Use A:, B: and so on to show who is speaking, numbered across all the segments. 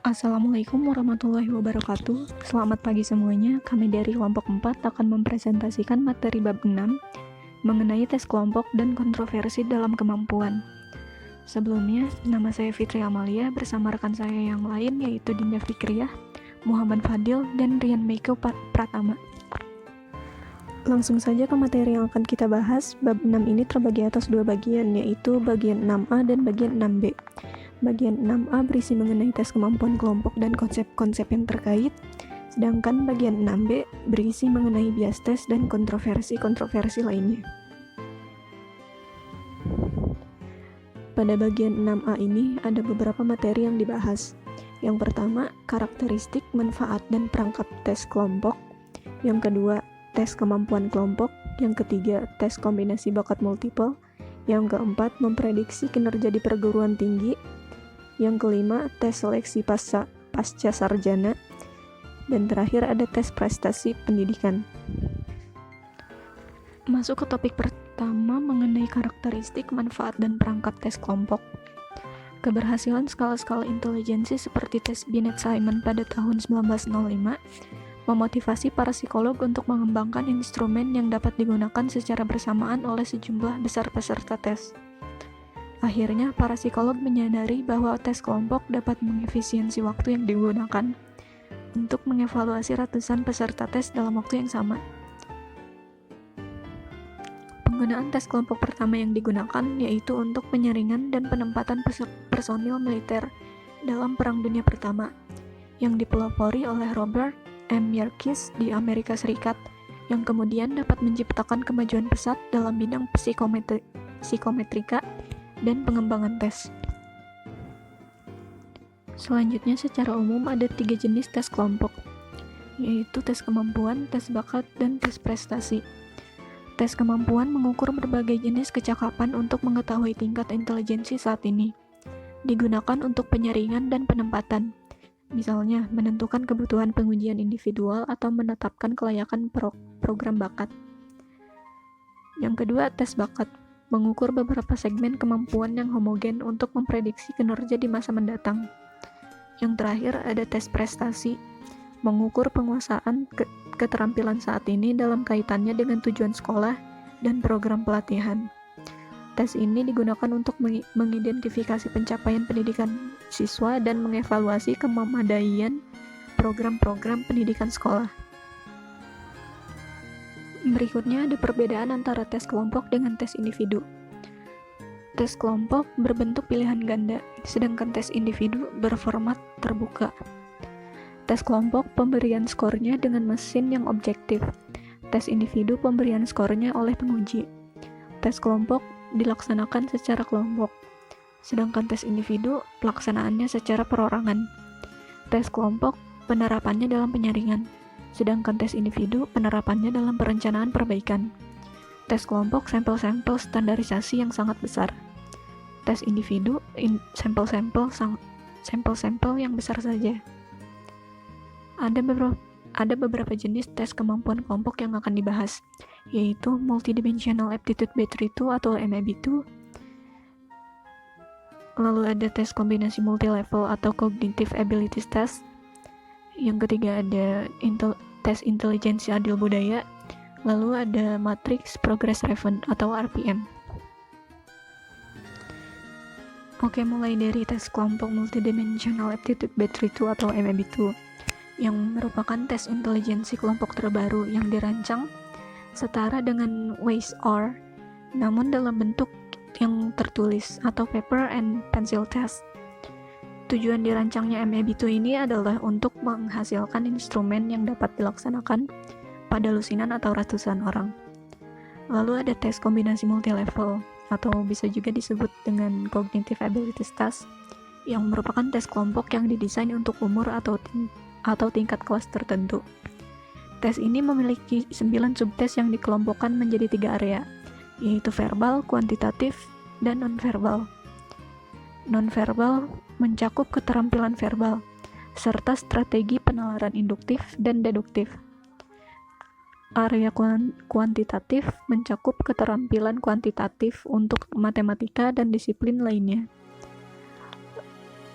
A: Assalamualaikum warahmatullahi wabarakatuh. Selamat pagi semuanya. Kami dari kelompok 4 akan mempresentasikan materi bab 6 mengenai tes kelompok dan kontroversi dalam kemampuan. Sebelumnya, nama saya Fitri Amalia bersama rekan saya yang lain yaitu Dinda Fikriah, Muhammad Fadil, dan Rian Meiko Pratama. Langsung saja ke materi yang akan kita bahas. Bab 6 ini terbagi atas dua bagian, yaitu bagian 6A dan bagian 6B. Bagian 6A berisi mengenai tes kemampuan kelompok dan konsep-konsep yang terkait, sedangkan bagian 6B berisi mengenai bias tes dan kontroversi-kontroversi lainnya. Pada bagian 6A ini ada beberapa materi yang dibahas. Yang pertama, karakteristik, manfaat, dan perangkat tes kelompok. Yang kedua, tes kemampuan kelompok. Yang ketiga, tes kombinasi bakat multiple. Yang keempat, memprediksi kinerja di perguruan tinggi. Yang kelima, tes seleksi pasca sarjana. Dan terakhir ada tes prestasi pendidikan. Masuk ke topik pertama mengenai karakteristik, manfaat, dan perangkat tes kelompok. Keberhasilan skala-skala intelijensi seperti tes Binet-Simon pada tahun 1905 memotivasi para psikolog untuk mengembangkan instrumen yang dapat digunakan secara bersamaan oleh sejumlah besar peserta tes. Akhirnya, para psikolog menyadari bahwa tes kelompok dapat mengefisiensi waktu yang digunakan untuk mengevaluasi ratusan peserta tes dalam waktu yang sama. Penggunaan tes kelompok pertama yang digunakan yaitu untuk penyaringan dan penempatan personil militer dalam Perang Dunia Pertama, yang dipelopori oleh Robert M. Yerkes di Amerika Serikat, yang kemudian dapat menciptakan kemajuan pesat dalam bidang psikometrika dan pengembangan tes. Selanjutnya, secara umum ada 3 jenis tes kelompok, yaitu tes kemampuan, tes bakat, dan tes prestasi. Tes kemampuan mengukur berbagai jenis kecakapan untuk mengetahui tingkat intelijensi saat ini. Digunakan untuk penyaringan dan penempatan, misalnya menentukan kebutuhan pengujian individual atau menetapkan kelayakan program bakat. Yang kedua, tes bakat mengukur beberapa segmen kemampuan yang homogen untuk memprediksi kinerja di masa mendatang. Yang terakhir ada tes prestasi, mengukur penguasaan keterampilan saat ini dalam kaitannya dengan tujuan sekolah dan program pelatihan. Tes ini digunakan untuk mengidentifikasi pencapaian pendidikan siswa dan mengevaluasi kememadaian program-program pendidikan sekolah. Berikutnya ada perbedaan antara tes kelompok dengan tes individu. Tes kelompok berbentuk pilihan ganda, sedangkan tes individu berformat terbuka. Tes kelompok pemberian skornya dengan mesin yang objektif. Tes individu pemberian skornya oleh penguji. Tes kelompok dilaksanakan secara kelompok, sedangkan tes individu pelaksanaannya secara perorangan. Tes kelompok penerapannya dalam penyaringan, sedangkan tes individu penerapannya dalam perencanaan perbaikan. Tes kelompok sampel-sampel standarisasi yang sangat besar. Tes individu sampel-sampel yang besar saja. Ada beberapa jenis tes kemampuan kelompok yang akan dibahas, yaitu Multidimensional Aptitude Battery 2 atau MAB2. Lalu ada tes kombinasi multi-level atau Cognitive Abilities Test. Yang ketiga ada tes intelijensi adil budaya. Lalu ada Matrix Progress Driven atau RPM. Oke, mulai dari tes kelompok Multidimensional Aptitude Battery 2 atau MAB2, yang merupakan tes intelijensi kelompok terbaru yang dirancang setara dengan WAIS-R, namun dalam bentuk yang tertulis atau paper and pencil test. Tujuan dirancangnya MAB2 ini adalah untuk menghasilkan instrumen yang dapat dilaksanakan pada lusinan atau ratusan orang. Lalu ada tes kombinasi multi-level, atau bisa juga disebut dengan Cognitive Abilities Test, yang merupakan tes kelompok yang didesain untuk umur atau tingkat kelas tertentu. Tes ini memiliki 9 subtes yang dikelompokkan menjadi 3 area, yaitu verbal, kuantitatif, dan non-verbal. Non-verbal mencakup keterampilan verbal, serta strategi penalaran induktif dan deduktif. Area kuantitatif mencakup keterampilan kuantitatif untuk matematika dan disiplin lainnya.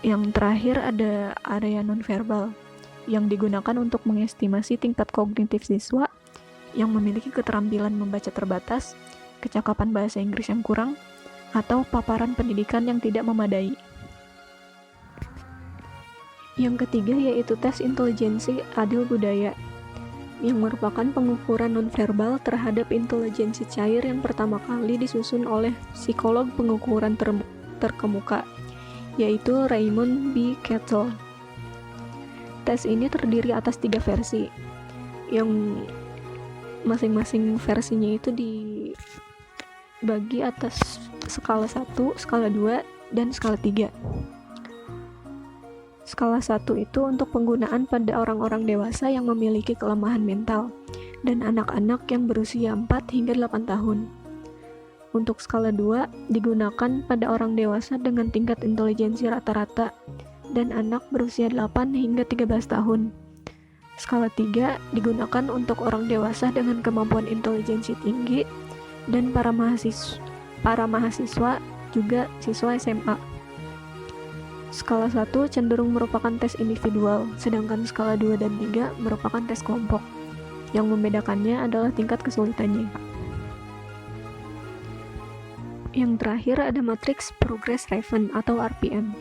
A: Yang terakhir ada area nonverbal, yang digunakan untuk mengestimasi tingkat kognitif siswa yang memiliki keterampilan membaca terbatas, kecakapan bahasa Inggris yang kurang, atau paparan pendidikan yang tidak memadai. Yang ketiga yaitu tes intelijensi adil budaya, yang merupakan pengukuran nonverbal terhadap intelijensi cair yang pertama kali disusun oleh psikolog pengukuran terkemuka, yaitu Raymond B. Cattell. Tes ini terdiri atas 3 versi, yang masing-masing versinya itu dibagi atas skala 1, skala 2, dan skala 3. Skala 1 itu untuk penggunaan pada orang-orang dewasa yang memiliki kelemahan mental dan anak-anak yang berusia 4 hingga 8 tahun. Untuk skala 2 digunakan pada orang dewasa dengan tingkat intelijensi rata-rata dan anak berusia 8 hingga 13 tahun. Skala 3 digunakan untuk orang dewasa dengan kemampuan intelijensi tinggi dan para mahasiswa juga siswa SMA. Skala 1 cenderung merupakan tes individual, sedangkan skala 2 dan 3 merupakan tes kelompok. Yang membedakannya adalah tingkat kesulitannya. Yang terakhir ada matriks Progress Raven atau RPM.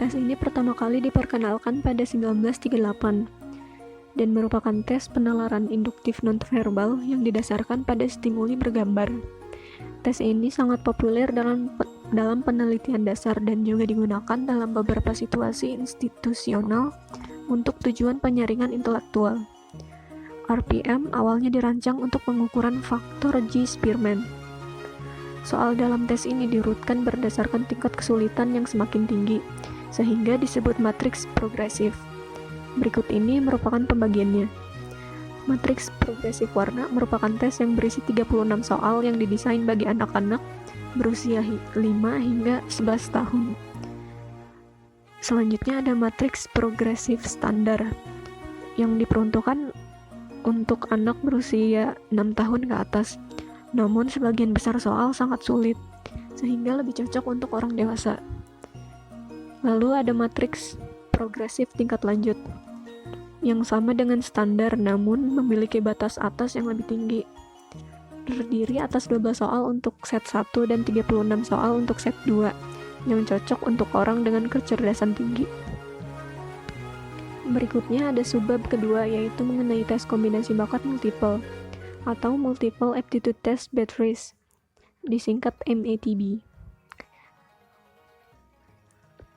A: Tes ini pertama kali diperkenalkan pada 1938 dan merupakan tes penalaran induktif nonverbal yang didasarkan pada stimuli bergambar. Tes ini sangat populer dalam penelitian dasar dan juga digunakan dalam beberapa situasi institusional untuk tujuan penyaringan intelektual. RPM awalnya dirancang untuk pengukuran faktor G. Spearman. Soal dalam tes ini diurutkan berdasarkan tingkat kesulitan yang semakin tinggi, sehingga disebut matriks progresif. Berikut ini merupakan pembagiannya. Matriks progresif warna merupakan tes yang berisi 36 soal yang didesain bagi anak-anak berusia 5 hingga 11 tahun. Selanjutnya ada matriks progresif standar yang diperuntukkan untuk anak berusia 6 tahun ke atas. Namun sebagian besar soal sangat sulit, sehingga lebih cocok untuk orang dewasa. Lalu ada matriks progresif tingkat lanjut, yang sama dengan standar namun memiliki batas atas yang lebih tinggi. Terdiri atas 12 soal untuk set 1 dan 36 soal untuk set 2, yang cocok untuk orang dengan kecerdasan tinggi. Berikutnya ada subbab kedua, yaitu mengenai tes kombinasi bakat multiple atau Multiple Aptitude Test Batteries, disingkat MATB.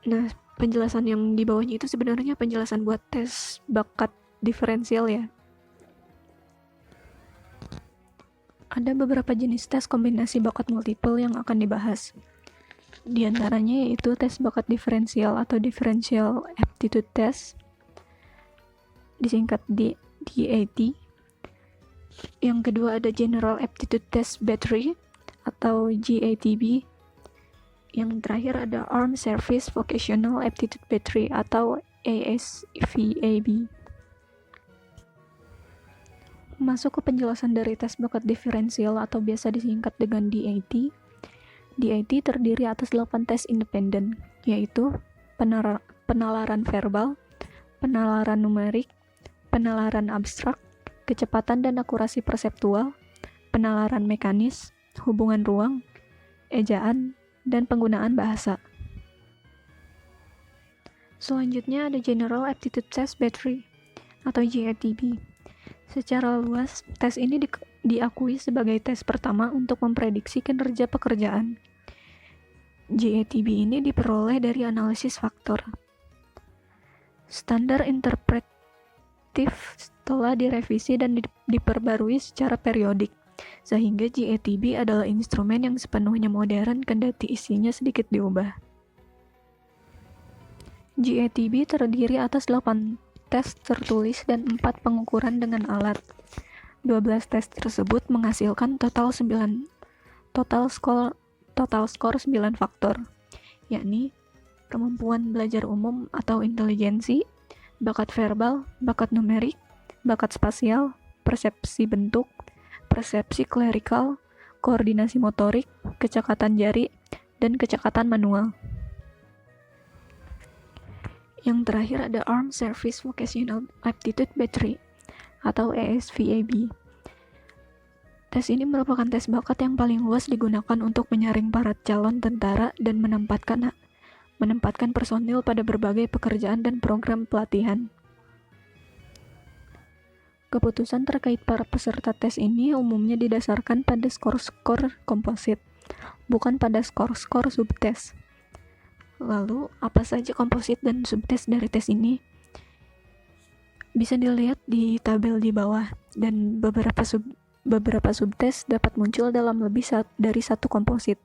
A: Nah, penjelasan yang di bawahnya itu sebenarnya penjelasan buat tes bakat diferensial ya. Ada beberapa jenis tes kombinasi bakat multiple yang akan dibahas. Di antaranya yaitu tes bakat diferensial atau Differential Aptitude Test, disingkat DAT. Yang kedua ada General Aptitude Test Battery atau GATB. Yang terakhir ada Armed Service Vocational Aptitude Battery atau ASVAB. Masuk ke penjelasan dari tes bakat diferensial atau biasa disingkat dengan DAT. DAT terdiri atas 8 tes independen, yaitu penalaran verbal, penalaran numerik, penalaran abstrak, kecepatan dan akurasi perseptual, penalaran mekanis, hubungan ruang, ejaan, dan penggunaan bahasa. Selanjutnya ada General Aptitude Test Battery atau GATB. Secara luas, tes ini diakui sebagai tes pertama untuk memprediksi kinerja pekerjaan. GATB ini diperoleh dari analisis faktor. Standar interpretif telah direvisi dan diperbarui secara periodik, sehingga GATB adalah instrumen yang sepenuhnya modern kendati isinya sedikit diubah. GATB terdiri atas 8 tes tertulis dan 4 pengukuran dengan alat. 12 tes tersebut menghasilkan total skor 9 faktor, yakni kemampuan belajar umum atau intelijensi, bakat verbal, bakat numerik, bakat spasial, persepsi bentuk, persepsi klerikal, koordinasi motorik, kecekatan jari, dan kecekatan manual. Yang terakhir ada Armed Service Vocational Aptitude Battery atau ASVAB. Tes ini merupakan tes bakat yang paling luas digunakan untuk menyaring para calon tentara dan menempatkan personil pada berbagai pekerjaan dan program pelatihan. Keputusan terkait para peserta tes ini umumnya didasarkan pada skor-skor komposit, bukan pada skor-skor subtes. Lalu, apa saja komposit dan subtes dari tes ini? Bisa dilihat di tabel di bawah, dan beberapa subtes dapat muncul dalam lebih dari satu komposit.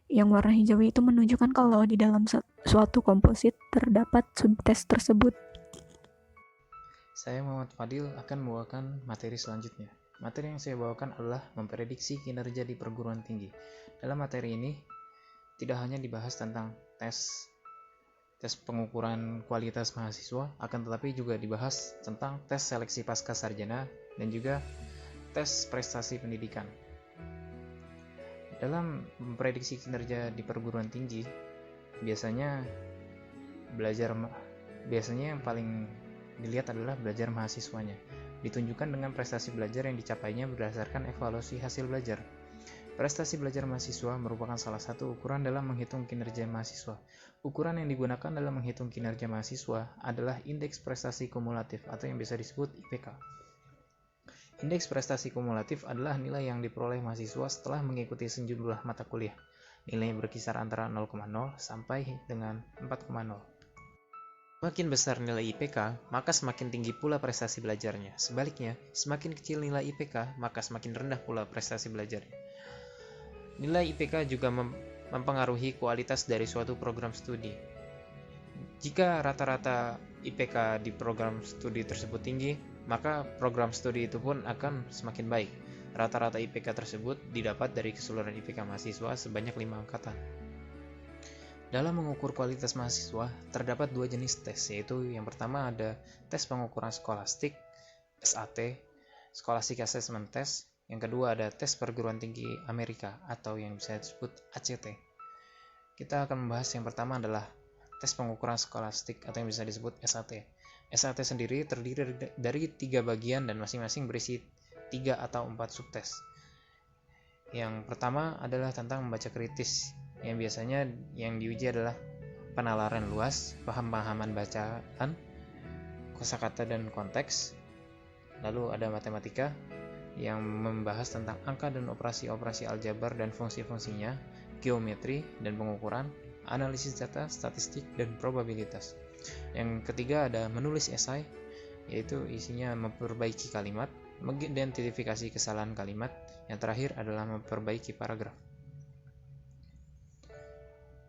A: Yang warna hijau itu menunjukkan kalau di dalam suatu komposit terdapat subtes tersebut.
B: Saya Muhammad Fadil akan membawakan materi selanjutnya. Materi yang saya bawakan adalah memprediksi kinerja di perguruan tinggi. Dalam materi ini, tidak hanya dibahas tentang tes pengukuran kualitas mahasiswa, akan tetapi juga dibahas tentang tes seleksi pasca sarjana dan juga tes prestasi pendidikan. Dalam memprediksi kinerja di perguruan tinggi, biasanya yang paling dilihat adalah belajar mahasiswanya. Ditunjukkan dengan prestasi belajar yang dicapainya berdasarkan evaluasi hasil belajar. Prestasi belajar mahasiswa merupakan salah satu ukuran dalam menghitung kinerja mahasiswa. Ukuran yang digunakan dalam menghitung kinerja mahasiswa adalah Indeks Prestasi Kumulatif atau yang biasa disebut IPK. Indeks prestasi kumulatif adalah nilai yang diperoleh mahasiswa setelah mengikuti sejumlah mata kuliah. Nilai berkisar antara 0,0 sampai dengan 4,0. Semakin besar nilai IPK, maka semakin tinggi pula prestasi belajarnya. Sebaliknya, semakin kecil nilai IPK, maka semakin rendah pula prestasi belajarnya. Nilai IPK juga mempengaruhi kualitas dari suatu program studi. Jika rata-rata IPK di program studi tersebut tinggi, maka program studi itu pun akan semakin baik. Rata-rata IPK tersebut didapat dari keseluruhan IPK mahasiswa sebanyak 5 angkatan. Dalam mengukur kualitas mahasiswa, terdapat 2 jenis tes, yaitu yang pertama ada tes pengukuran skolastik, SAT, Scholastic Assessment Test. Yang kedua ada tes perguruan tinggi Amerika atau yang bisa disebut ACT. Kita akan membahas yang pertama adalah tes pengukuran skolastik atau yang bisa disebut SAT. SAT sendiri terdiri dari 3 bagian dan masing-masing berisi 3 atau 4 subtes. Yang pertama adalah tentang membaca kritis, yang biasanya yang diuji adalah penalaran luas, paham-pahaman bacaan, kosakata dan konteks. Lalu ada matematika yang membahas tentang angka dan operasi-operasi aljabar dan fungsi-fungsinya, geometri dan pengukuran, analisis data, statistik, dan probabilitas. Yang ketiga ada menulis esai, yaitu isinya memperbaiki kalimat, mengidentifikasi kesalahan kalimat. Yang terakhir adalah memperbaiki paragraf.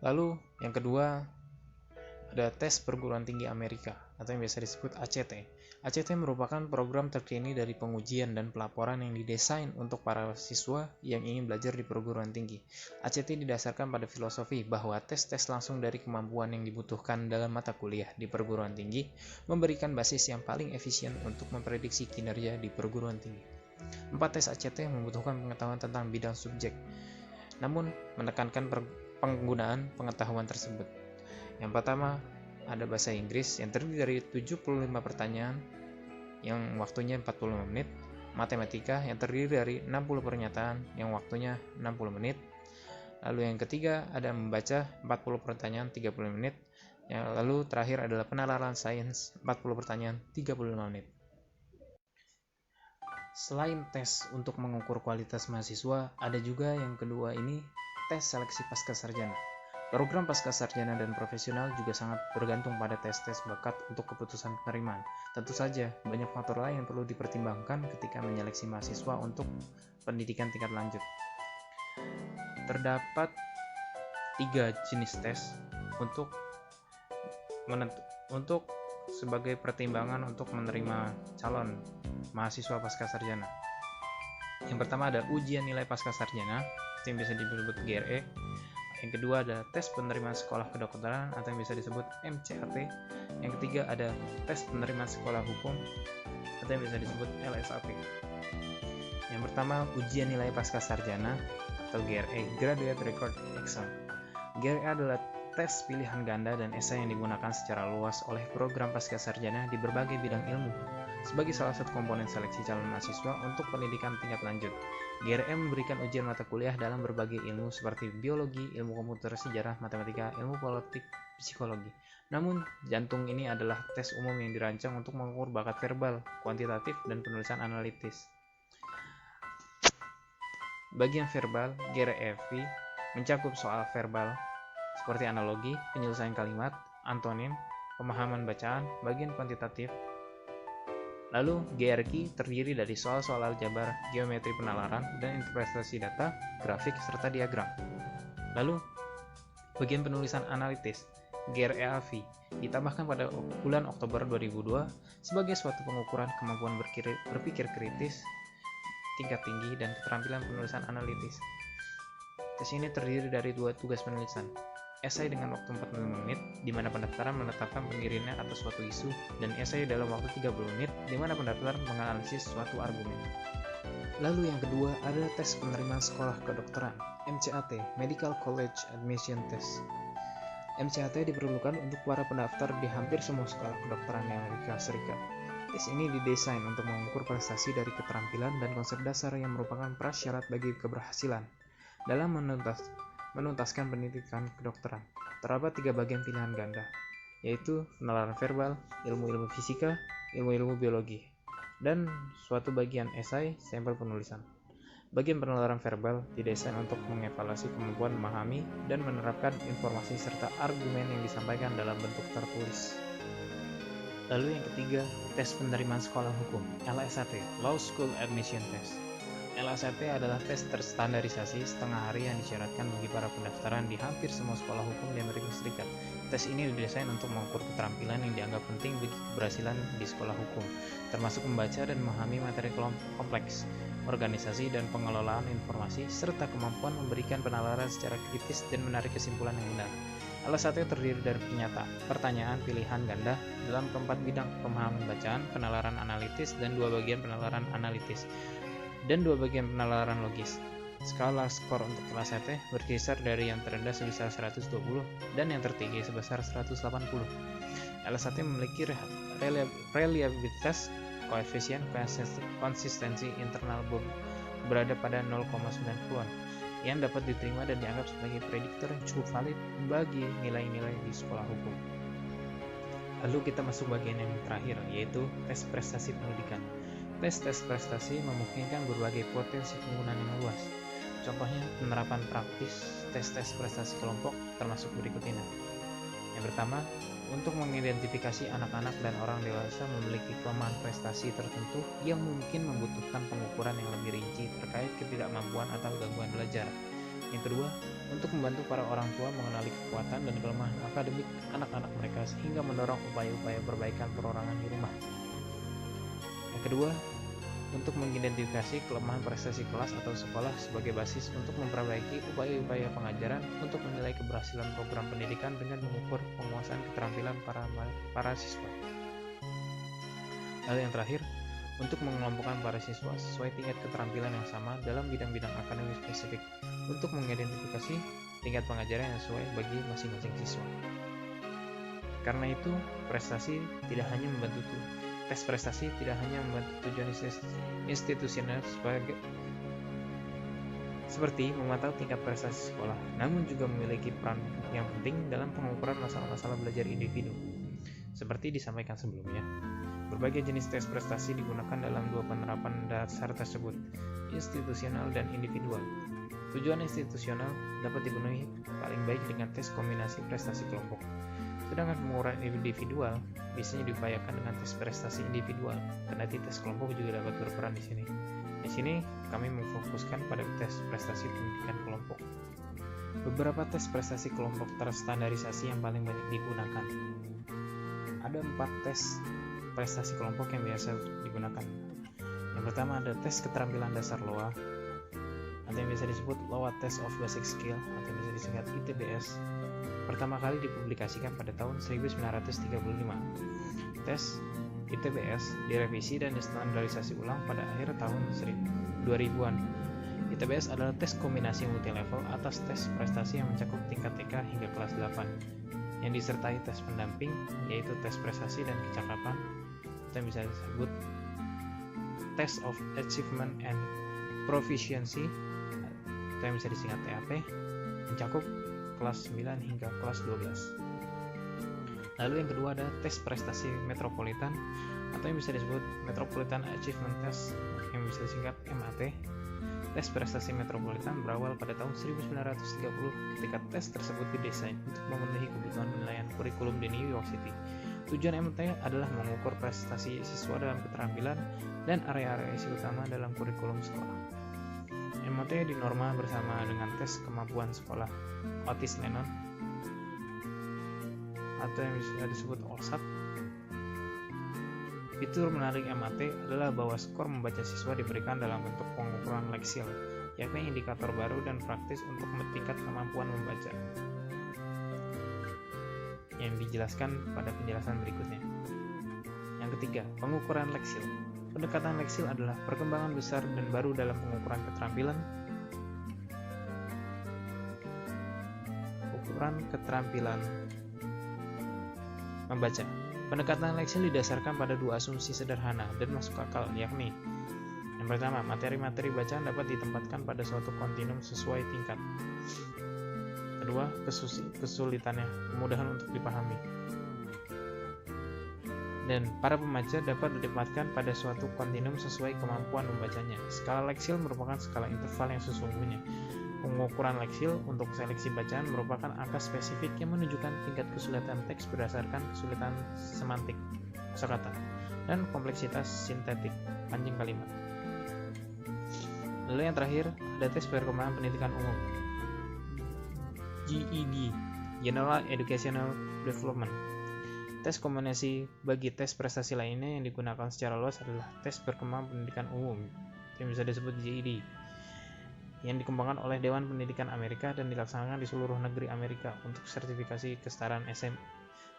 B: Lalu yang kedua ada tes perguruan tinggi Amerika atau yang biasa disebut ACT. ACT merupakan program terkini dari pengujian dan pelaporan yang didesain untuk para siswa yang ingin belajar di perguruan tinggi. ACT didasarkan pada filosofi bahwa tes-tes langsung dari kemampuan yang dibutuhkan dalam mata kuliah di perguruan tinggi memberikan basis yang paling efisien untuk memprediksi kinerja di perguruan tinggi. 4 tes ACT membutuhkan pengetahuan tentang bidang subjek, namun menekankan penggunaan pengetahuan tersebut. Yang pertama ada bahasa Inggris yang terdiri dari 75 pertanyaan yang waktunya 45 menit, matematika yang terdiri dari 60 pernyataan yang waktunya 60 menit. Lalu yang ketiga ada membaca 40 pertanyaan 30 menit. Lalu terakhir adalah penalaran sains 40 pertanyaan 35 menit. Selain tes untuk mengukur kualitas mahasiswa, ada juga yang kedua ini tes seleksi pasca sarjana. Program pasca sarjana dan profesional juga sangat bergantung pada tes-tes bakat untuk keputusan penerimaan. Tentu saja, banyak faktor lain yang perlu dipertimbangkan ketika menyeleksi mahasiswa untuk pendidikan tingkat lanjut. Terdapat 3 jenis tes untuk sebagai pertimbangan untuk menerima calon mahasiswa pasca sarjana. Yang pertama ada ujian nilai pasca sarjana, yang biasa disebut GRE. Yang kedua ada tes penerimaan sekolah kedokteran atau yang bisa disebut MCAT. Yang ketiga ada tes penerimaan sekolah hukum atau yang bisa disebut LSAT. Yang pertama ujian nilai pasca sarjana atau GRE, Graduate Record Exam. GRE adalah tes pilihan ganda dan esai yang digunakan secara luas oleh program pascasarjana di berbagai bidang ilmu sebagai salah satu komponen seleksi calon mahasiswa untuk pendidikan tingkat lanjut. GRM memberikan ujian mata kuliah dalam berbagai ilmu seperti biologi, ilmu komputer, sejarah, matematika, ilmu politik, psikologi. Namun, jantung ini adalah tes umum yang dirancang untuk mengukur bakat verbal, kuantitatif, dan penulisan analitis. Bagian verbal, GRFV, mencakup soal verbal, seperti analogi, penyelesaian kalimat, antonim, pemahaman bacaan, bagian kuantitatif. Lalu, GRQ terdiri dari soal-soal aljabar, geometri penalaran, dan interpretasi data, grafik, serta diagram. Lalu, bagian penulisan analitis, GREAV, ditambahkan pada bulan Oktober 2002 sebagai suatu pengukuran kemampuan berpikir kritis, tingkat tinggi, dan keterampilan penulisan analitis. Tes ini terdiri dari 2 tugas penulisan, esai dengan waktu 45 menit, di mana pendaftaran menetapkan pendirinya atas suatu isu, dan esai dalam waktu 30 menit, di mana pendaftar menganalisis suatu argumen. Lalu yang kedua adalah tes penerimaan sekolah kedokteran, MCAT, Medical College Admission Test. MCAT diperlukan untuk para pendaftar di hampir semua sekolah kedokteran di Amerika Serikat. Tes ini didesain untuk mengukur prestasi dari keterampilan dan konsep dasar yang merupakan prasyarat bagi keberhasilan dalam menuntaskan pendidikan kedokteran. Terdapat 3 bagian pilihan ganda, yaitu penalaran verbal, ilmu-ilmu fisika, ilmu-ilmu biologi, dan suatu bagian esai sampel penulisan. Bagian penalaran verbal didesain untuk mengevaluasi kemampuan memahami dan menerapkan informasi serta argumen yang disampaikan dalam bentuk tertulis. Lalu yang ketiga, tes penerimaan sekolah hukum, LSAT, Law School Admission Test. LSAT adalah tes terstandarisasi setengah hari yang disyaratkan bagi para pendaftaran di hampir semua sekolah hukum di Amerika Serikat. Tes ini didesain untuk mengukur keterampilan yang dianggap penting bagi keberhasilan di sekolah hukum, termasuk membaca dan memahami materi kompleks, organisasi dan pengelolaan informasi, serta kemampuan memberikan penalaran secara kritis dan menarik kesimpulan yang benar. LSAT terdiri dari pertanyaan pilihan ganda dalam keempat bidang, pemahaman bacaan, penalaran analitis, dan 2 bagian penalaran analitis, dan 2 bagian penalaran logis. Skala skor untuk LSAT berkisar dari yang terendah sebesar 120 dan yang tertinggi sebesar 180. LSAT memiliki reliabilitas koefisien konsistensi internal berada pada 0,90-an yang dapat diterima dan dianggap sebagai prediktor yang cukup valid bagi nilai-nilai di sekolah hukum. Lalu kita masuk bagian yang terakhir, yaitu tes prestasi pendidikan. Tes prestasi memungkinkan berbagai potensi penggunaan yang luas. Contohnya penerapan praktis tes prestasi kelompok termasuk berikut ini. Yang pertama, untuk mengidentifikasi anak-anak dan orang dewasa memiliki kelemahan prestasi tertentu yang mungkin membutuhkan pengukuran yang lebih rinci terkait ketidakmampuan atau gangguan belajar. Yang kedua, untuk membantu para orang tua mengenali kekuatan dan kelemahan akademik anak-anak mereka sehingga mendorong upaya-upaya perbaikan perorangan di rumah. Yang kedua, untuk mengidentifikasi kelemahan prestasi kelas atau sekolah sebagai basis untuk memperbaiki upaya-upaya pengajaran untuk menilai keberhasilan program pendidikan dengan mengukur penguasaan keterampilan para siswa. Lalu yang terakhir, untuk mengelompokkan para siswa sesuai tingkat keterampilan yang sama dalam bidang-bidang akademik spesifik untuk mengidentifikasi tingkat pengajaran yang sesuai bagi masing-masing siswa. Karena itu, tes prestasi tidak hanya membantu tujuan institusional seperti memantau tingkat prestasi sekolah, namun juga memiliki peran yang penting dalam pengukuran masalah-masalah belajar individu. Seperti disampaikan sebelumnya, berbagai jenis tes prestasi digunakan dalam 2 penerapan dasar tersebut, institusional dan individual. Tujuan institusional dapat dipenuhi paling baik dengan tes kombinasi prestasi kelompok. Sedangkan pengukuran individual biasanya diupayakan dengan tes prestasi individual, kendati tes kelompok juga dapat berperan di sini. Di sini kami memfokuskan pada tes prestasi pendidikan kelompok. Beberapa tes prestasi kelompok terstandarisasi yang paling banyak digunakan. Ada 4 tes prestasi kelompok yang biasa digunakan. Yang pertama ada tes keterampilan dasar LOA, atau yang biasa disebut LOA Test of Basic Skill, atau yang bisa disingkat ITBS. Pertama kali dipublikasikan pada tahun 1935. Tes ITBS direvisi dan distandarisasi ulang pada akhir tahun 2000-an. TBS adalah tes kombinasi multilevel atas tes prestasi yang mencakup tingkat TK hingga kelas 8 yang disertai tes pendamping, yaitu tes prestasi dan kecakapan atau yang bisa disebut Test of Achievement and Proficiency atau yang bisa disingkat TAP, mencakup kelas 9 hingga kelas 12. Lalu yang kedua ada tes prestasi metropolitan atau yang bisa disebut Metropolitan Achievement Test yang bisa disingkat MAT. Tes prestasi metropolitan berawal pada tahun 1930 ketika tes tersebut didesain untuk memenuhi kebutuhan penilaian kurikulum di New York City. Tujuan MAT adalah mengukur prestasi siswa dalam keterampilan dan area-area isi utama dalam kurikulum sekolah. MAT dinorma bersama dengan tes kemampuan sekolah Otis Lennon atau yang bisa disebut OLSAT. Fitur menarik MAT adalah bahwa skor membaca siswa diberikan dalam bentuk pengukuran Lexile, yakni indikator baru dan praktis untuk tingkat kemampuan membaca, yang dijelaskan pada penjelasan berikutnya. Yang ketiga, pengukuran Lexile. Pendekatan Lexile adalah perkembangan besar dan baru dalam pengukuran keterampilan membaca. Pendekatan Lexile didasarkan pada dua asumsi sederhana dan masuk akal, yakni yang pertama, materi-materi bacaan dapat ditempatkan pada suatu kontinum sesuai tingkat. Kedua, kesulitannya, kemudahan untuk dipahami. Dan para pembaca dapat ditempatkan pada suatu kontinum sesuai kemampuan membacanya. Skala Lexile merupakan skala interval yang sesungguhnya. Pengukuran Lexile untuk seleksi bacaan merupakan angka spesifik yang menunjukkan tingkat kesulitan teks berdasarkan kesulitan semantik, kosakata, dan kompleksitas sintetik, panjang kalimat. Lalu yang terakhir, ada tes perkembangan pendidikan umum, GED, General Educational Development. Tes kombinasi bagi tes prestasi lainnya yang digunakan secara luas adalah tes perkembangan pendidikan umum, yang bisa disebut GED, yang dikembangkan oleh Dewan Pendidikan Amerika dan dilaksanakan di seluruh negeri Amerika untuk sertifikasi kesetaraan SMA.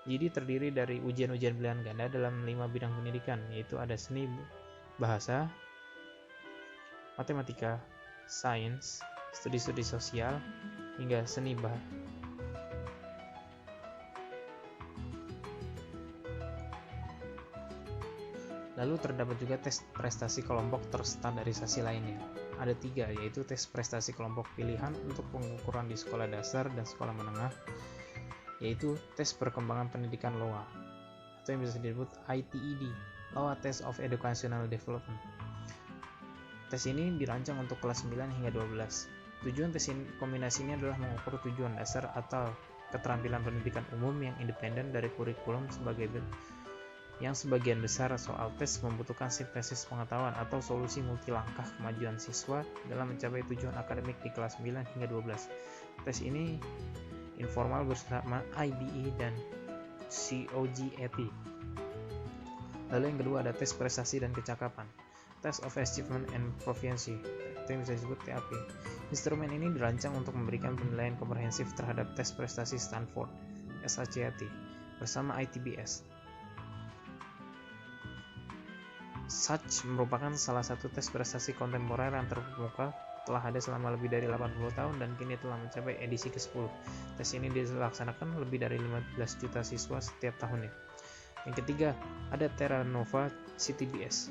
B: GED terdiri dari ujian-ujian pilihan ganda dalam 5 bidang pendidikan, yaitu ada seni, bahasa, matematika, sains, studi-studi sosial, hingga seni bahasa. Lalu terdapat juga tes prestasi kelompok terstandarisasi lainnya. Ada 3, yaitu tes prestasi kelompok pilihan untuk pengukuran di sekolah dasar dan sekolah menengah, yaitu tes perkembangan pendidikan LOA, atau yang bisa disebut ITED, LOA Test of Educational Development. Tes ini dirancang untuk kelas 9 hingga 12. Tujuan tes kombinasi ini adalah mengukur tujuan dasar atau keterampilan pendidikan umum yang independen dari kurikulum yang sebagian besar soal tes membutuhkan sintesis pengetahuan atau solusi multilangkah kemajuan siswa dalam mencapai tujuan akademik di kelas 9 hingga 12. Tes ini informal bersama IBE dan COGAT. Lalu yang kedua ada tes prestasi dan kecakapan, Test of Achievement and Proficiency, itu yang bisa disebut TAP. Instrumen ini dirancang untuk memberikan penilaian komprehensif terhadap tes prestasi Stanford, SACT, bersama ITBS. SACH merupakan salah satu tes prestasi kontemporer yang terkemuka, telah ada selama lebih dari 80 tahun dan kini telah mencapai edisi ke-10. Tes ini dilaksanakan lebih dari 15 juta siswa setiap tahunnya. Yang ketiga, ada Terranova CTBS.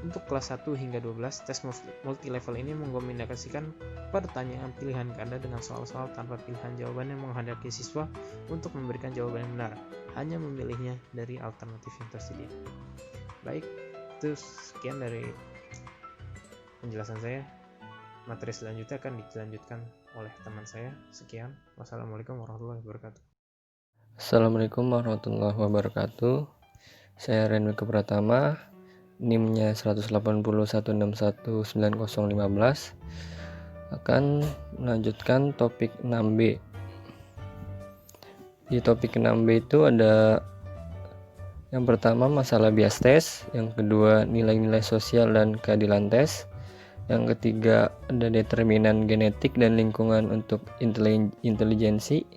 B: Untuk kelas 1 hingga 12, tes multilevel ini mengkombinasikan pertanyaan pilihan ganda dengan soal-soal tanpa pilihan jawaban yang menghadapi siswa untuk memberikan jawaban yang benar, hanya memilihnya dari alternatif yang tersedia. Baik, itu sekian dari penjelasan saya. Materi selanjutnya akan dilanjutkan oleh teman saya. Sekian, wassalamualaikum warahmatullahi wabarakatuh.
C: Assalamualaikum warahmatullahi wabarakatuh. Saya Renwika Pratama, NIM-nya 18161919015, akan melanjutkan topik 6B. Di topik 6B itu ada yang pertama masalah bias tes, yang kedua nilai-nilai sosial dan keadilan tes, yang ketiga ada determinan genetik dan lingkungan untuk intelijensi,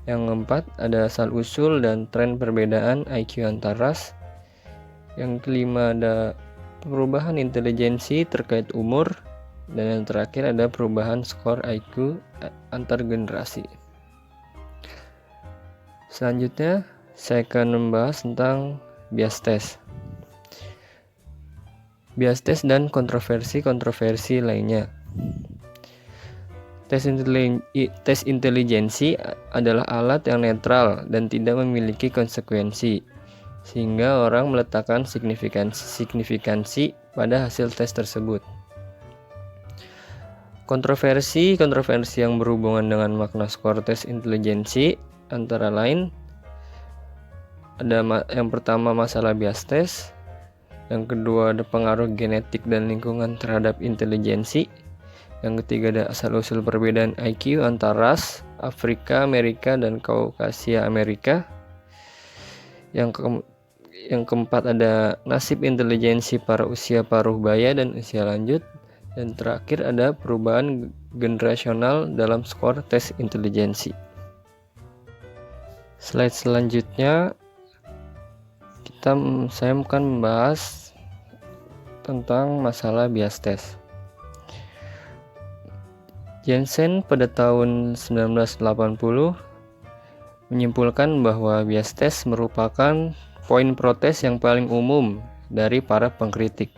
C: yang keempat ada asal-usul dan tren perbedaan IQ antar ras, yang kelima ada perubahan intelijensi terkait umur, Dan yang terakhir ada perubahan skor IQ antar generasi. Selanjutnya saya akan membahas tentang bias test. Bias test dan kontroversi lainnya. Tes intelijensi adalah alat yang netral dan tidak memiliki konsekuensi, sehingga orang meletakkan signifikansi pada hasil tes tersebut. Kontroversi yang berhubungan dengan makna skor tes intelijensi antara lain ada yang pertama masalah bias test, yang kedua ada pengaruh genetik dan lingkungan terhadap intelijensi, yang ketiga ada asal-usul perbedaan IQ antar ras Afrika Amerika dan Kaukasia Amerika, yang keempat ada nasib intelijensi para usia paruh baya dan usia lanjut, dan terakhir ada perubahan generasional dalam skor tes intelijensi. Slide selanjutnya saya akan membahas tentang masalah bias test. Jensen pada tahun 1980 menyimpulkan bahwa bias test merupakan poin protes yang paling umum dari para pengkritik.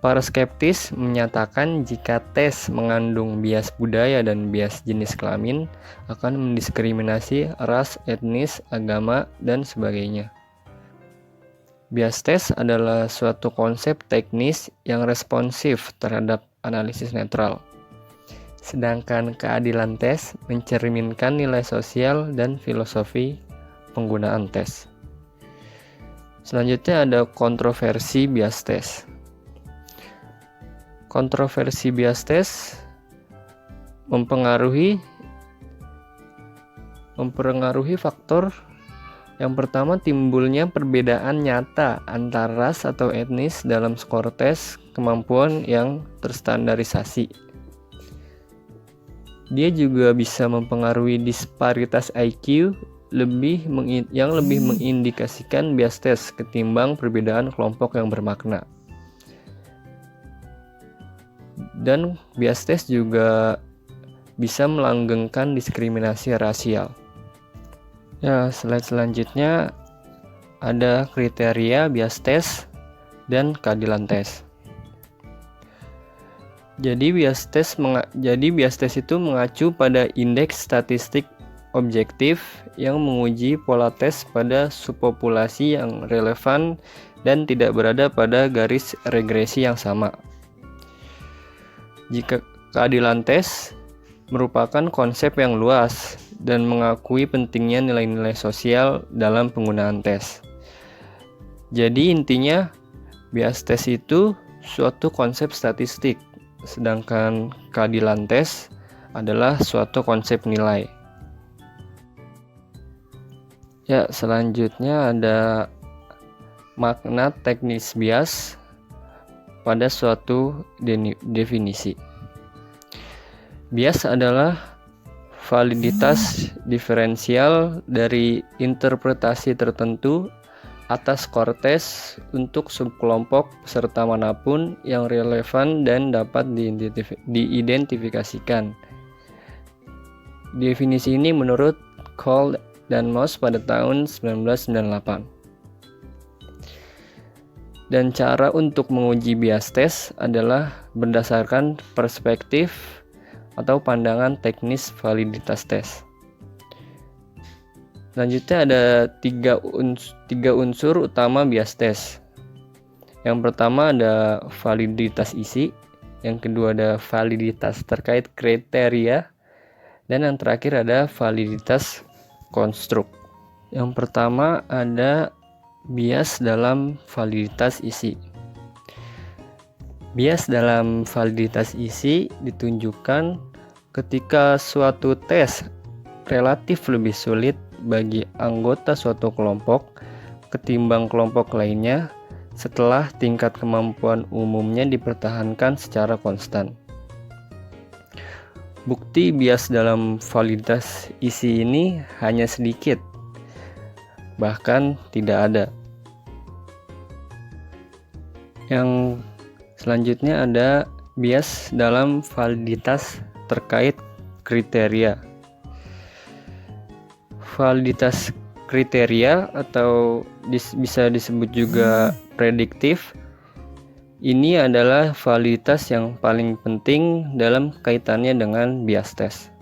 C: Para skeptis menyatakan jika tes mengandung bias budaya dan bias jenis kelamin akan mendiskriminasi ras, etnis, agama, dan sebagainya. Bias test adalah suatu konsep teknis yang responsif terhadap analisis netral. Sedangkan keadilan tes mencerminkan nilai sosial dan filosofi penggunaan tes. Selanjutnya ada kontroversi bias test. Kontroversi bias test mempengaruhi faktor yang pertama, timbulnya perbedaan nyata antar ras atau etnis dalam skor tes kemampuan yang terstandarisasi. Dia juga bisa mempengaruhi disparitas IQ yang lebih mengindikasikan bias test ketimbang perbedaan kelompok yang bermakna. Dan bias test juga bisa melanggengkan diskriminasi rasial. Ya, slide selanjutnya ada kriteria bias test dan keadilan tes. Jadi bias test itu mengacu pada indeks statistik objektif yang menguji pola tes pada subpopulasi yang relevan dan tidak berada pada garis regresi yang sama. Jika keadilan tes merupakan konsep yang luas dan mengakui pentingnya nilai-nilai sosial dalam penggunaan tes. Jadi intinya bias tes itu suatu konsep statistik, sedangkan keadilan tes adalah suatu konsep nilai. Ya, selanjutnya ada makna teknis bias pada suatu definisi. Bias adalah validitas diferensial dari interpretasi tertentu atas skor tes untuk subkelompok peserta manapun yang relevan dan dapat diidentifikasikan. Definisi ini menurut Cole dan Moss pada tahun 1998. Dan cara untuk menguji bias tes adalah berdasarkan perspektif atau pandangan teknis validitas tes. Selanjutnya ada tiga unsur utama bias tes. Yang pertama ada validitas isi, yang kedua ada validitas terkait kriteria, dan yang terakhir ada validitas konstruk. Yang pertama ada bias dalam validitas isi. Bias dalam validitas isi ditunjukkan ketika suatu tes relatif lebih sulit bagi anggota suatu kelompok ketimbang kelompok lainnya setelah tingkat kemampuan umumnya dipertahankan secara konstan. Bukti bias dalam validitas isi ini hanya sedikit, bahkan tidak ada. Yang selanjutnya ada bias dalam validitas terkait kriteria. Validitas kriteria atau bisa disebut juga prediktif. Ini adalah validitas yang paling penting dalam kaitannya dengan bias tes.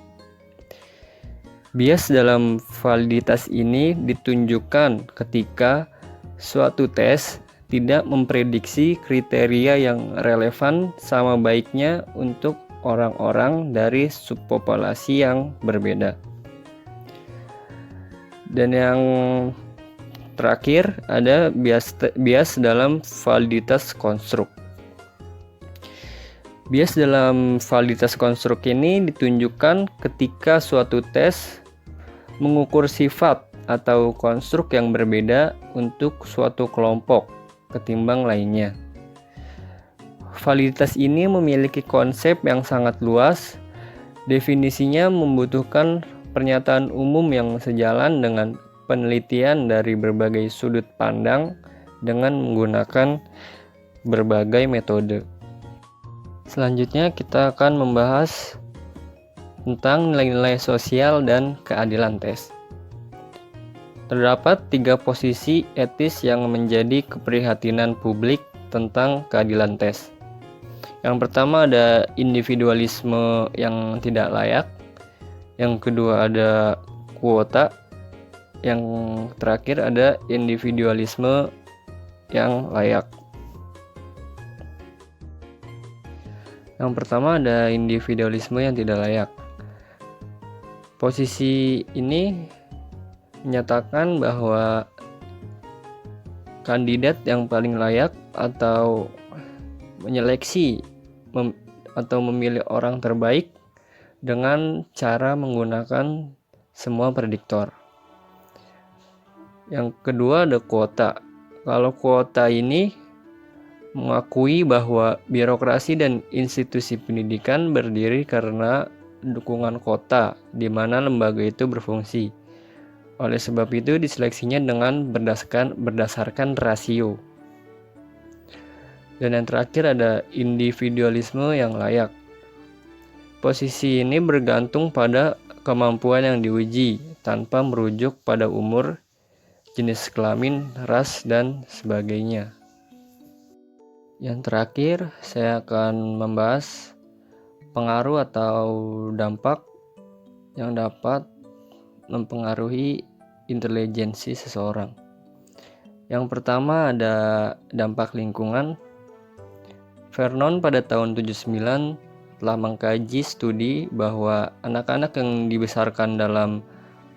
C: Bias dalam validitas ini ditunjukkan ketika suatu tes tidak memprediksi kriteria yang relevan sama baiknya untuk orang-orang dari subpopulasi yang berbeda. Dan yang terakhir ada bias dalam validitas konstruk. Bias dalam validitas konstruk ini ditunjukkan ketika suatu tes mengukur sifat atau konstruk yang berbeda untuk suatu kelompok ketimbang lainnya. Validitas ini memiliki konsep yang sangat luas. Definisinya membutuhkan pernyataan umum yang sejalan dengan penelitian dari berbagai sudut pandang dengan menggunakan berbagai metode. Selanjutnya kita akan membahas tentang nilai-nilai sosial dan keadilan tes. Terdapat 3 posisi etis yang menjadi keprihatinan publik tentang keadilan tes. Yang pertama ada individualisme yang tidak layak. Yang kedua ada kuota. Yang terakhir ada individualisme yang layak. Yang pertama ada individualisme yang tidak layak. Posisi ini menyatakan bahwa kandidat yang paling layak atau menyeleksi atau memilih orang terbaik dengan cara menggunakan semua prediktor. Yang kedua ada kuota. Kalau kuota ini mengakui bahwa birokrasi dan institusi pendidikan berdiri karena dukungan kota di mana lembaga itu berfungsi. Oleh sebab itu diseleksinya dengan berdasarkan rasio. Dan yang terakhir ada individualisme yang layak. Posisi ini bergantung pada kemampuan yang diuji tanpa merujuk pada umur, jenis kelamin, ras, dan sebagainya. Yang terakhir saya akan membahas pengaruh atau dampak yang dapat mempengaruhi intelijensi seseorang. Yang pertama ada dampak lingkungan. Vernon pada tahun 79 telah mengkaji studi bahwa anak-anak yang dibesarkan dalam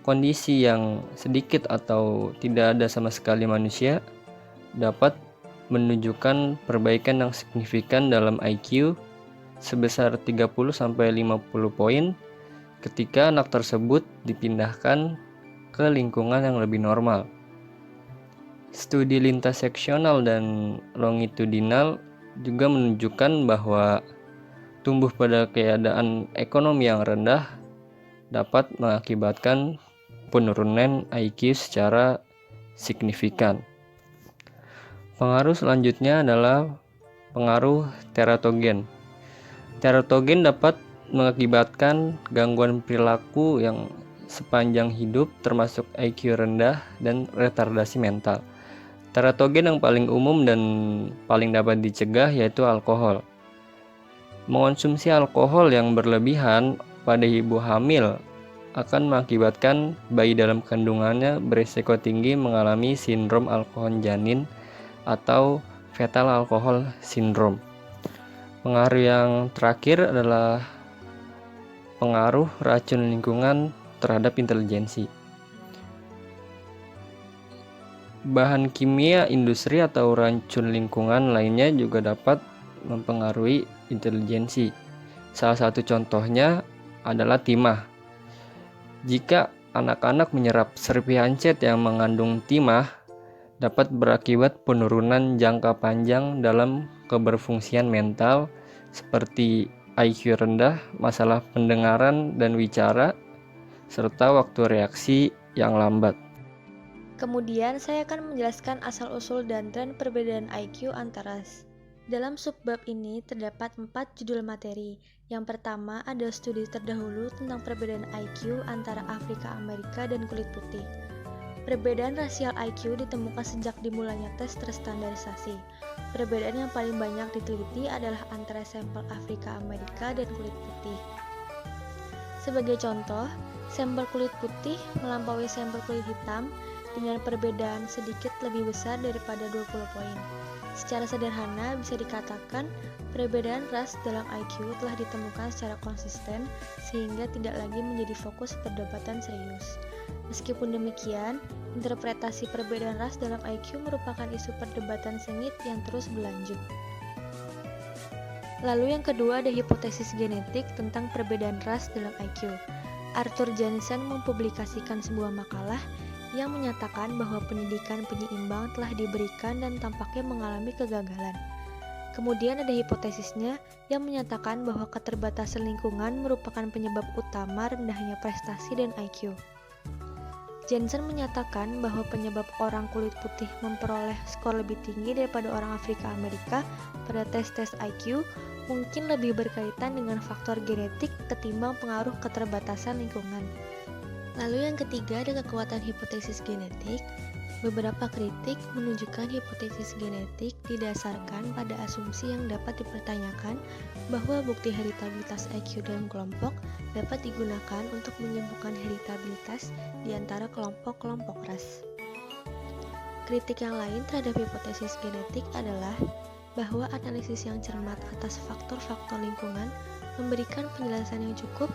C: kondisi yang sedikit atau tidak ada sama sekali manusia dapat menunjukkan perbaikan yang signifikan dalam IQ sebesar 30-50 poin ketika anak tersebut dipindahkan ke lingkungan yang lebih normal. Studi lintas seksional dan longitudinal juga menunjukkan bahwa tumbuh pada keadaan ekonomi yang rendah dapat mengakibatkan penurunan IQ secara signifikan. Pengaruh selanjutnya adalah pengaruh teratogen. Teratogen dapat mengakibatkan gangguan perilaku yang sepanjang hidup termasuk IQ rendah dan retardasi mental. Teratogen yang paling umum dan paling dapat dicegah yaitu alkohol. Mengonsumsi alkohol yang berlebihan pada ibu hamil akan mengakibatkan bayi dalam kandungannya berisiko tinggi mengalami sindrom alkohol janin atau fetal alcohol syndrome. Pengaruh yang terakhir adalah pengaruh racun lingkungan terhadap intelijensi. Bahan kimia industri atau racun lingkungan lainnya juga dapat mempengaruhi intelijensi. Salah satu contohnya adalah timah. Jika anak-anak menyerap serpihan cat yang mengandung timah, dapat berakibat penurunan jangka panjang dalam keberfungsian mental seperti IQ rendah, masalah pendengaran dan wicara, serta waktu reaksi yang lambat.
D: Kemudian saya akan menjelaskan asal-usul dan tren perbedaan IQ antara Dalam subbab ini terdapat 4 judul materi. Yang pertama ada studi terdahulu tentang perbedaan IQ antara Afrika Amerika dan kulit putih. Perbedaan rasial IQ ditemukan sejak dimulainya tes terstandarisasi. Perbedaan yang paling banyak diteliti adalah antara sampel Afrika Amerika dan kulit putih. Sebagai contoh, sampel kulit putih melampaui sampel kulit hitam dengan perbedaan sedikit lebih besar daripada 20 poin. Secara sederhana bisa dikatakan perbedaan ras dalam IQ telah ditemukan secara konsisten sehingga tidak lagi menjadi fokus perdebatan serius. Meskipun demikian, interpretasi perbedaan ras dalam IQ merupakan isu perdebatan sengit yang terus berlanjut. Lalu yang kedua ada hipotesis genetik tentang perbedaan ras dalam IQ. Arthur Jansen mempublikasikan sebuah makalah yang menyatakan bahwa pendidikan penyeimbang telah diberikan dan tampaknya mengalami kegagalan. Kemudian ada hipotesisnya yang menyatakan bahwa keterbatasan lingkungan merupakan penyebab utama rendahnya prestasi dan IQ. Jansen menyatakan bahwa penyebab orang kulit putih memperoleh skor lebih tinggi daripada orang Afrika Amerika pada tes-tes IQ mungkin lebih berkaitan dengan faktor genetik ketimbang pengaruh keterbatasan lingkungan. Lalu yang ketiga ada kekuatan hipotesis genetik. Beberapa kritik menunjukkan hipotesis genetik didasarkan pada asumsi yang dapat dipertanyakan bahwa bukti heritabilitas IQ dalam kelompok dapat digunakan untuk menyembuhkan heritabilitas di antara kelompok-kelompok ras. Kritik yang lain terhadap hipotesis genetik adalah bahwa analisis yang cermat atas faktor-faktor lingkungan memberikan penjelasan yang cukup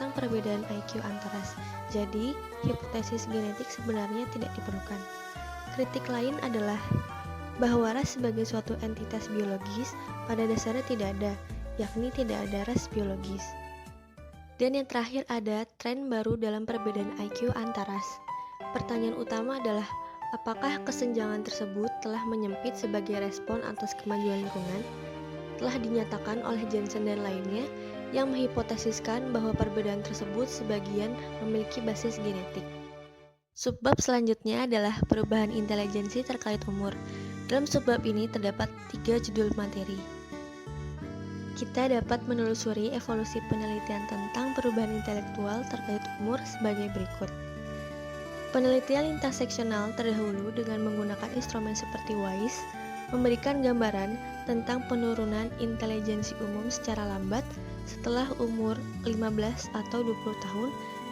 D: tentang perbedaan IQ antar ras. Jadi, hipotesis genetik sebenarnya tidak diperlukan. Kritik lain adalah bahwa ras sebagai suatu entitas biologis pada dasarnya tidak ada, yakni tidak ada ras biologis. Dan yang terakhir ada tren baru dalam perbedaan IQ antar ras. Pertanyaan utama adalah, apakah kesenjangan tersebut telah menyempit sebagai respon atas kemajuan lingkungan? Telah dinyatakan oleh Jansen dan lainnya yang menghipotesiskan bahwa perbedaan tersebut sebagian memiliki basis genetik. Subbab selanjutnya adalah perubahan intelijensi terkait umur. Dalam subbab ini terdapat 3 judul materi. Kita dapat menelusuri evolusi penelitian tentang perubahan intelektual terkait umur sebagai berikut. Penelitian lintas seksional terdahulu dengan menggunakan instrumen seperti WISE memberikan gambaran tentang penurunan intelijensi umum secara lambat setelah umur 15 atau 20 tahun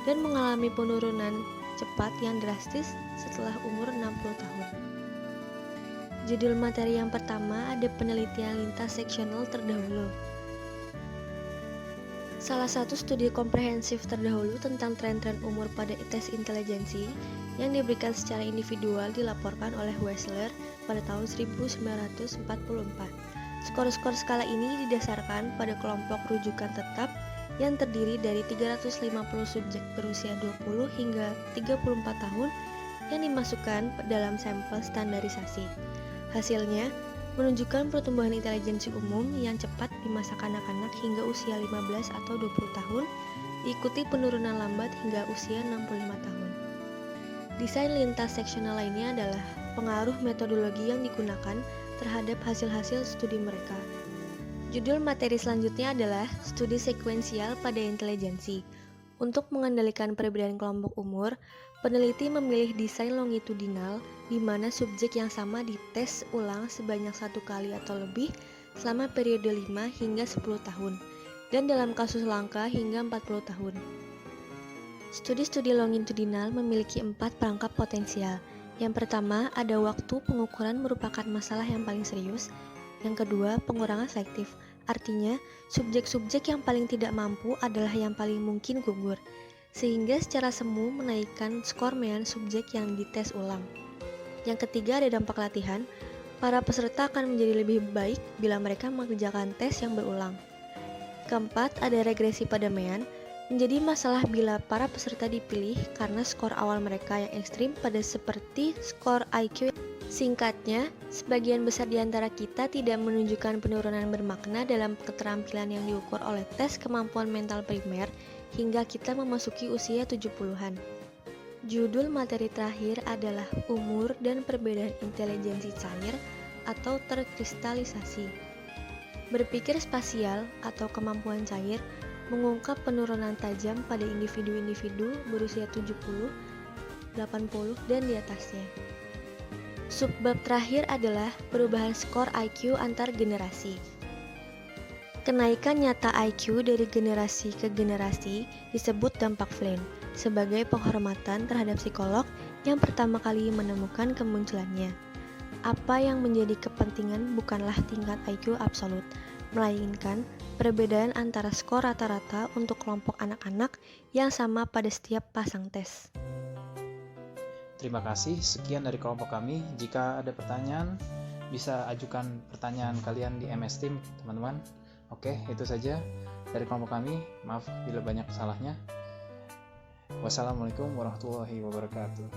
D: dan mengalami penurunan cepat yang drastis setelah umur 60 tahun. Judul materi yang pertama ada penelitian lintas seksional terdahulu. Salah satu studi komprehensif terdahulu tentang tren-tren umur pada tes intelijensi yang diberikan secara individual dilaporkan oleh Wechsler pada tahun 1944. Skor-skor skala ini didasarkan pada kelompok rujukan tetap yang terdiri dari 350 subjek berusia 20 hingga 34 tahun yang dimasukkan dalam sampel standarisasi. Hasilnya menunjukkan pertumbuhan intelijensi umum yang cepat di masa kanak-kanak hingga usia 15 atau 20 tahun, diikuti penurunan lambat hingga usia 65 tahun. Desain lintas seksional lainnya adalah pengaruh metodologi yang digunakan terhadap hasil-hasil studi mereka. Judul materi selanjutnya adalah studi sekuensial pada intelijensi. Untuk mengendalikan perbedaan kelompok umur, peneliti memilih desain longitudinal di mana subjek yang sama dites ulang sebanyak 1 kali atau lebih selama periode 5 hingga 10 tahun, dan dalam kasus langka hingga 40 tahun. Studi-studi longitudinal memiliki 4 perangkap potensial. Yang pertama, ada waktu pengukuran merupakan masalah yang paling serius. Yang kedua, pengurangan selektif. Artinya, subjek-subjek yang paling tidak mampu adalah yang paling mungkin gugur, sehingga secara semu menaikkan skor mean subjek yang dites ulang. Yang ketiga, ada dampak latihan. Para peserta akan menjadi lebih baik bila mereka mengerjakan tes yang berulang. Keempat, ada regresi pada mean. Menjadi masalah bila para peserta dipilih karena skor awal mereka yang ekstrim pada seperti skor IQ. Singkatnya, sebagian besar di antara kita tidak menunjukkan penurunan bermakna dalam keterampilan yang diukur oleh tes kemampuan mental primer hingga kita memasuki usia 70-an. Judul materi terakhir adalah umur dan perbedaan intelijensi cair atau terkristalisasi. Berpikir spasial atau kemampuan cair mengungkap penurunan tajam pada individu-individu berusia 70, 80, dan di atasnya. Subbab terakhir adalah perubahan skor IQ antar generasi. Kenaikan nyata IQ dari generasi ke generasi disebut dampak Flynn sebagai penghormatan terhadap psikolog yang pertama kali menemukan kemunculannya. Apa yang menjadi kepentingan bukanlah tingkat IQ absolut, melainkan perbedaan antara skor rata-rata untuk kelompok anak-anak yang sama pada setiap pasang tes.
B: Terima kasih, sekian dari kelompok kami. Jika ada pertanyaan, bisa ajukan pertanyaan kalian di MS Team, teman-teman. Oke, itu saja dari kelompok kami. Maaf bila banyak salahnya. Wassalamualaikum warahmatullahi wabarakatuh.